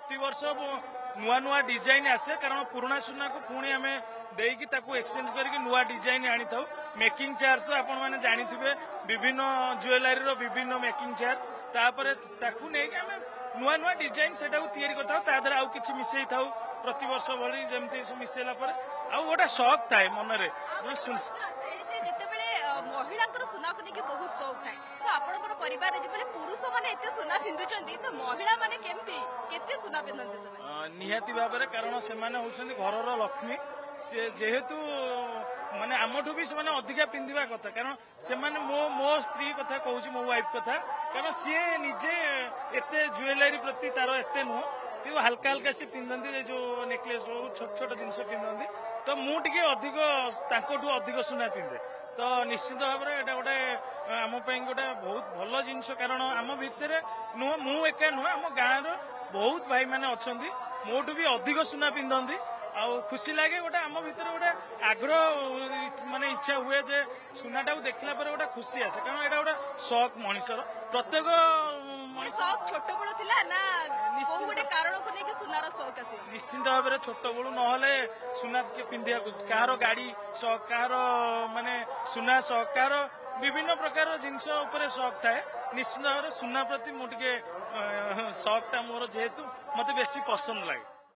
प्रति वर्ष नुआ नुआ डिजाइन आसे कारण पुराना सुना को पुणी आम देकी एक्सचेंज करके नुआ डिजाइन आनी था मेकिंग चार्ज तो आपण मैंने जानी विभिन्न ज्वेलरी विभिन्न मेकिंग चार्ज तापर ताकू नहीं आम नुआ नुआ डिजाइन से कर आउ कि मिसई था प्रति वर्ष भली जमी मिसेला आ गोटे शौक थाए मनरे महिला सुना को लेकिन बहुत शौक थाए तो आपंकर परिवार जो पुरुष मैंने सुना पिंधुंट तो महिला मैंने केते सुना पिंधते निहाती भाव में कारण से घर लक्ष्मी जेहेतु माने आमठू भी से अधिका पिंधा कथा कारण से मो स्त्री कथा कहूँ मो वाइफ कथा कारण सी निजे एत ज्वेलरी प्रति तार एत नुह हल्का हल्का सी पिंधती जो नेकलेस हो छोट छोट जिन पिंधती तो मुझे अधिक अधिक सुना पिंधे तो निश्चित भाव में गोटे आम गोटे बहुत भल जिनस कारण आम भितर नुह मु एका नुह आम गाँव बहुत भाई मैंने अच्छा मोठू भी अधिक सुना पिंधती आ खुशी लगे गोटे आम भितर गोटे आग्रह माने इच्छा हुए जे सुनाटा देखला गोटे खुशी आसे कारण यहाँ गोटे शौक मनुष्यर प्रत्येक शौक छोट बड़ थिला ना गोटे कारण को लेके सुनार शौक आसे निश्चित भाव में छोट बड़ू ना सुना पिंधिया कहार गाड़ी शौक कहार माने सुना शौक कहार विभिन्न प्रकार जिनस शौक थाए निश्चित भाव में सुना प्रति मुझे शौकटा मोर जेहेतु मत बेसी पसंद लगे।